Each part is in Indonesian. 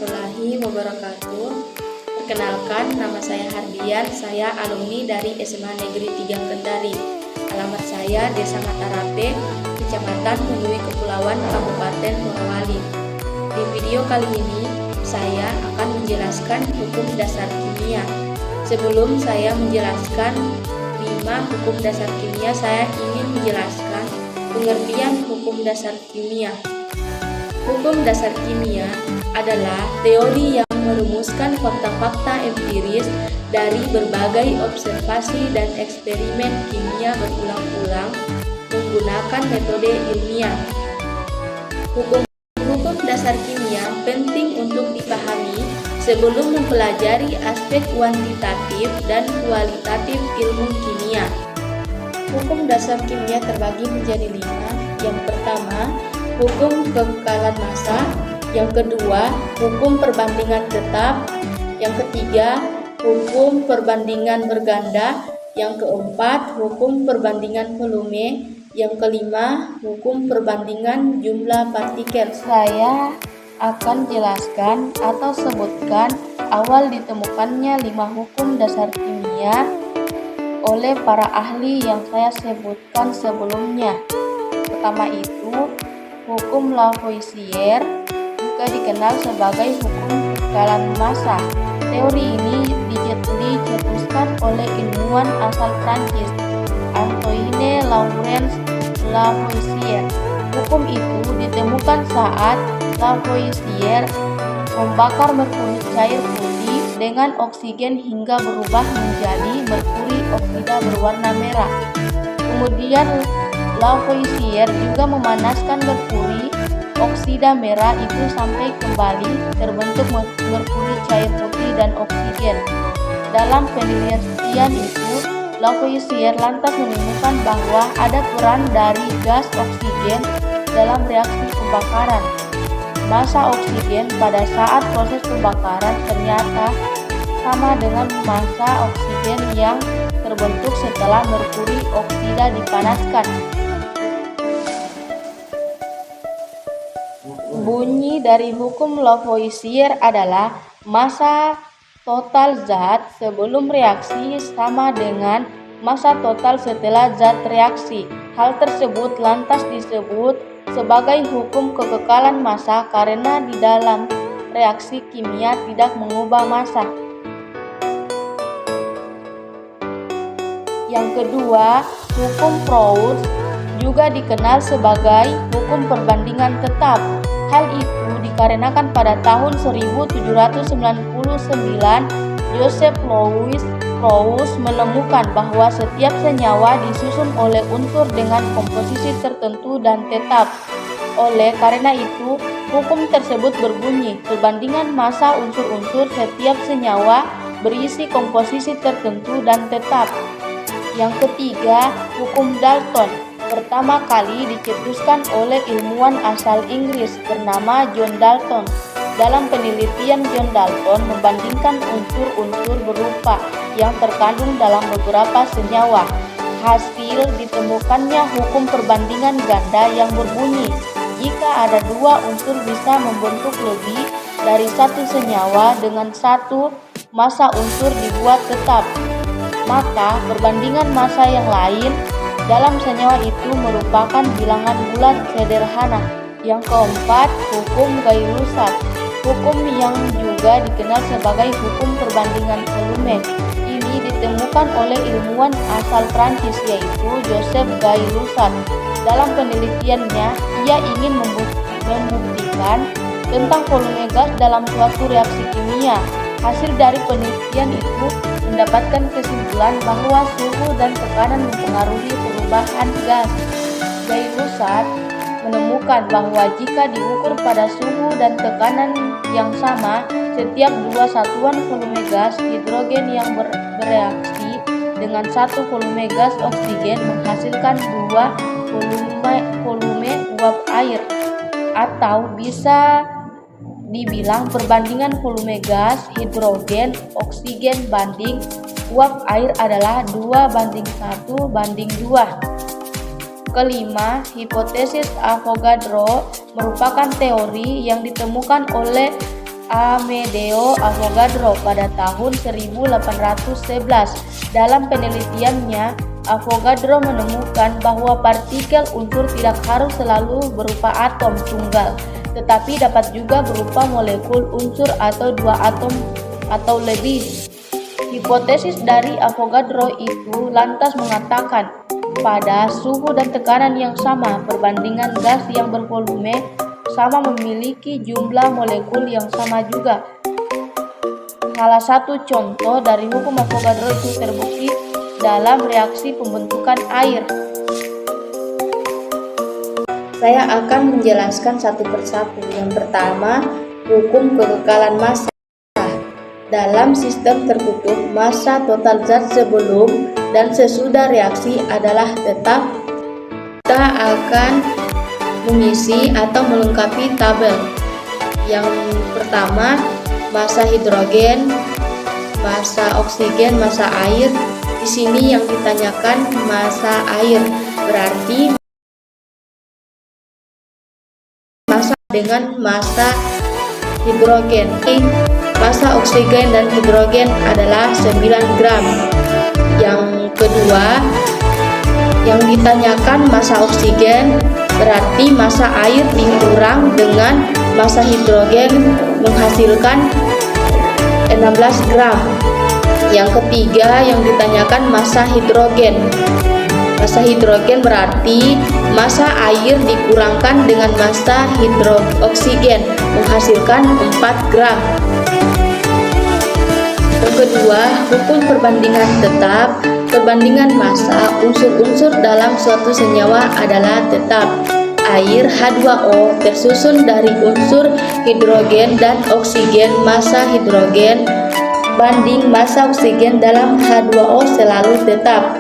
warahmatullahi wabarakatuh. Perkenalkan, nama saya Hardian, saya alumni dari SMA Negeri 3 Kendari. Alamat saya Desa Matarape, Kecamatan Hului Kepulauan, Kabupaten Morowali. Di video kali ini, saya akan menjelaskan hukum dasar kimia. Sebelum saya menjelaskan 5 hukum dasar kimia, saya ingin menjelaskan pengertian hukum dasar kimia. Hukum dasar kimia adalah teori yang merumuskan fakta-fakta empiris dari berbagai observasi dan eksperimen kimia berulang-ulang menggunakan metode ilmiah. Hukum dasar kimia penting untuk dipahami sebelum mempelajari aspek kuantitatif dan kualitatif ilmu kimia. Hukum dasar kimia terbagi menjadi 5. Yang pertama, hukum kekekalan massa. Yang kedua, hukum perbandingan tetap. Yang ketiga, hukum perbandingan berganda. Yang keempat, hukum perbandingan volume. Yang kelima, hukum perbandingan jumlah partikel. Saya akan jelaskan atau sebutkan awal ditemukannya 5 hukum dasar kimia oleh para ahli yang saya sebutkan sebelumnya. Pertama itu, hukum Lavoisier, juga dikenal sebagai hukum kekekalan massa. Teori ini dicetuskan oleh ilmuwan asal Prancis, Antoine Lawrence Lavoisier. Hukum itu ditemukan saat Lavoisier membakar merkuri cair putih dengan oksigen hingga berubah menjadi merkuri oksida berwarna merah. Kemudian Lavoisier juga memanaskan merkuri oksida merah itu sampai kembali terbentuk merkuri cair putih dan oksigen. Dalam penelitian itu, Lavoisier lantas menemukan bahwa ada peran dari gas oksigen dalam reaksi pembakaran. Massa oksigen pada saat proses pembakaran ternyata sama dengan massa oksigen yang terbentuk setelah merkuri oksida dipanaskan. Bunyi dari hukum Lavoisier adalah massa total zat sebelum reaksi sama dengan massa total setelah zat reaksi. Hal tersebut lantas disebut sebagai hukum kekekalan massa karena di dalam reaksi kimia tidak mengubah massa. Yang kedua, hukum Proust, juga dikenal sebagai hukum perbandingan tetap. Hal itu dikarenakan pada tahun 1799 Joseph Louis Proust menemukan bahwa setiap senyawa disusun oleh unsur dengan komposisi tertentu dan tetap. Oleh karena itu, hukum tersebut berbunyi perbandingan massa unsur-unsur setiap senyawa berisi komposisi tertentu dan tetap. Yang ketiga, hukum Dalton. Pertama kali dicetuskan oleh ilmuwan asal Inggris bernama John Dalton. Dalam penelitian, John Dalton membandingkan unsur-unsur berupa yang terkandung dalam beberapa senyawa. Hasil ditemukannya hukum perbandingan ganda yang berbunyi, jika ada 2 unsur bisa membentuk lebih dari 1 senyawa dengan 1 massa unsur dibuat tetap, maka perbandingan massa yang lain dalam senyawa itu merupakan bilangan bulat sederhana. Yang keempat, hukum Gay-Lussac. Hukum yang juga dikenal sebagai hukum perbandingan volume. Ini ditemukan oleh ilmuwan asal Prancis yaitu Joseph Gay-Lussac. Dalam penelitiannya, ia ingin membuktikan tentang volume gas dalam suatu reaksi kimia. Hasil dari penelitian itu mendapatkan kesimpulan bahwa suhu dan tekanan mempengaruhi perubahan gas. Gay-Lussac menemukan bahwa jika diukur pada suhu dan tekanan yang sama, setiap 2 satuan volume gas hidrogen yang bereaksi dengan 1 volume gas oksigen menghasilkan 2 volume uap air, atau bisa dibilang perbandingan volume gas hidrogen oksigen banding uap air adalah 2:1:2. Kelima, hipotesis Avogadro merupakan teori yang ditemukan oleh Amedeo Avogadro pada tahun 1811. Dalam penelitiannya, Avogadro menemukan bahwa partikel unsur tidak harus selalu berupa atom tunggal, tetapi dapat juga berupa molekul unsur atau dua atom atau lebih. Hipotesis dari Avogadro itu lantas mengatakan, pada suhu dan tekanan yang sama, perbandingan gas yang bervolume sama memiliki jumlah molekul yang sama juga. Salah satu contoh dari hukum Avogadro itu terbukti dalam reaksi pembentukan air. Saya akan menjelaskan satu persatu. Yang pertama, hukum kekekalan massa. Dalam sistem tertutup, massa total zat sebelum dan sesudah reaksi adalah tetap. Kita akan mengisi atau melengkapi tabel. Yang pertama, massa hidrogen, massa oksigen, massa air. Di sini yang ditanyakan massa air, berarti massa dengan massa hidrogen. Massa oksigen dan hidrogen adalah 9 gram. Yang kedua, yang ditanyakan massa oksigen, berarti massa air dikurang dengan massa hidrogen menghasilkan 16 gram. Yang ketiga, yang ditanyakan massa hidrogen. Massa hidrogen berarti massa air dikurangkan dengan massa oksigen menghasilkan 4 gram. Yang kedua, hukum perbandingan tetap. Perbandingan massa unsur-unsur dalam suatu senyawa adalah tetap. Air H2O tersusun dari unsur hidrogen dan oksigen. Massa hidrogen banding massa oksigen dalam H2O selalu tetap.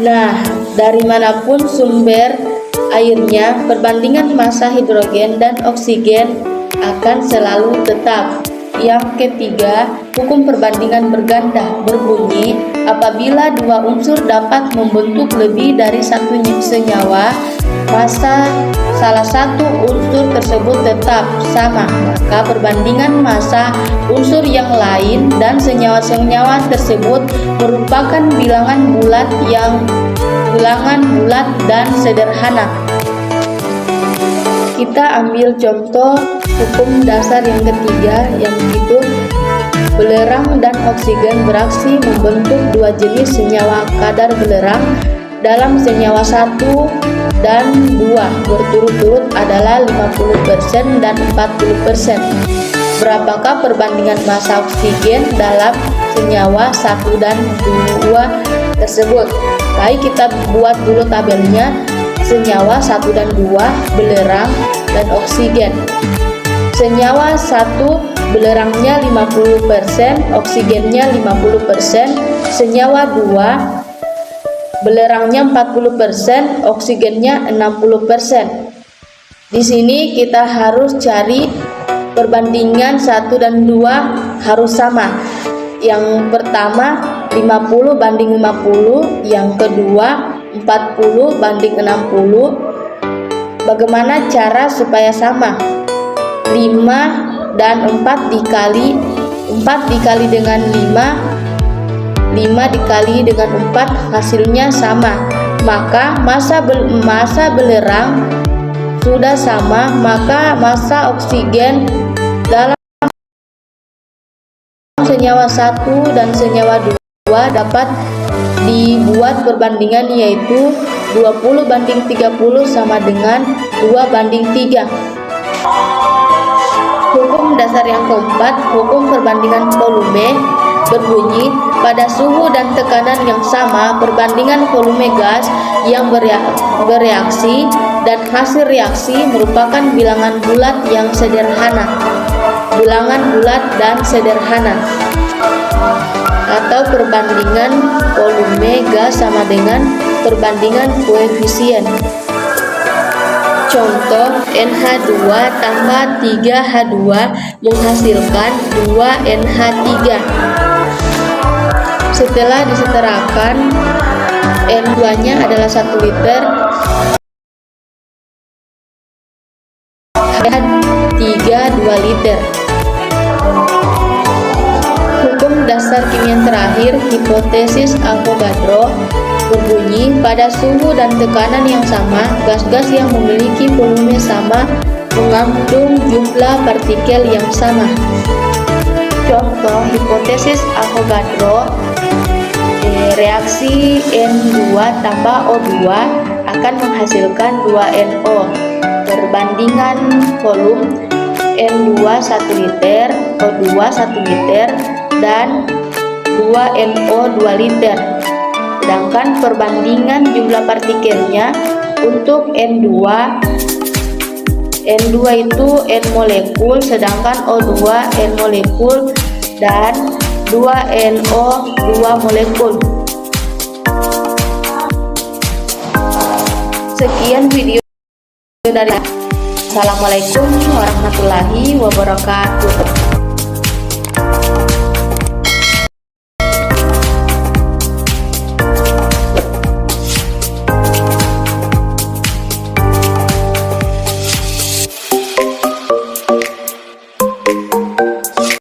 Nah, dari manapun sumber airnya, perbandingan massa hidrogen dan oksigen akan selalu tetap. Yang ketiga, hukum perbandingan berganda berbunyi apabila dua unsur dapat membentuk lebih dari satu senyawa, massa salah satu unsur tersebut tetap sama, maka perbandingan massa unsur yang lain dan senyawa-senyawa tersebut merupakan bilangan bulat dan sederhana. Kita ambil contoh hukum dasar yang ketiga, yang begitu belerang dan oksigen beraksi membentuk dua jenis senyawa kadar belerang dalam senyawa 1 dan 2 berturut-turut adalah 50% dan 40%. Berapakah perbandingan massa oksigen dalam senyawa 1 dan 2 tersebut? Baik, kita buat dulu tabelnya. Senyawa 1 dan 2 belerang dan oksigen. Senyawa 1 belerangnya 50%, oksigennya 50%. Senyawa 2 belerangnya 40%, oksigennya 60%. Di sini kita harus cari perbandingan 1 dan 2 harus sama. Yang pertama 50 banding 50, yang kedua 40 banding 60. Bagaimana cara supaya sama? 5 dan 4 dikali 4 dengan 5 dikali dengan 4 hasilnya sama. Maka massa belerang sudah sama, maka massa oksigen dalam senyawa 1 dan senyawa 2 dapat dibuat perbandingan, yaitu 20 banding 30 sama dengan 2 banding 3. Hukum dasar yang keempat, hukum perbandingan volume berbunyi pada suhu dan tekanan yang sama, perbandingan volume gas yang bereaksi dan hasil reaksi merupakan bilangan bulat yang sederhana. Bilangan bulat dan sederhana, atau perbandingan volume gas sama dengan perbandingan koefisien. Contoh, NH2 tambah 3H2 menghasilkan 2NH3. Setelah disetarakan, N2-nya adalah 1 liter, H3 H3 2 liter. Hukum dasar kimia terakhir hipotesis Avogadro berbunyi, pada suhu dan tekanan yang sama, gas-gas yang memiliki volume sama mengandung jumlah partikel yang sama. Contoh hipotesis Avogadro, reaksi N2 tambah O2 akan menghasilkan 2NO. Perbandingan volume N2 1 liter, O2 1 liter, dan 2NO 2 liter. Sedangkan perbandingan jumlah partikelnya untuk N2 itu N molekul, sedangkan O2 N molekul, dan 2NO 2 molekul. Sekian video dari Assalamualaikum warahmatullahi wabarakatuh.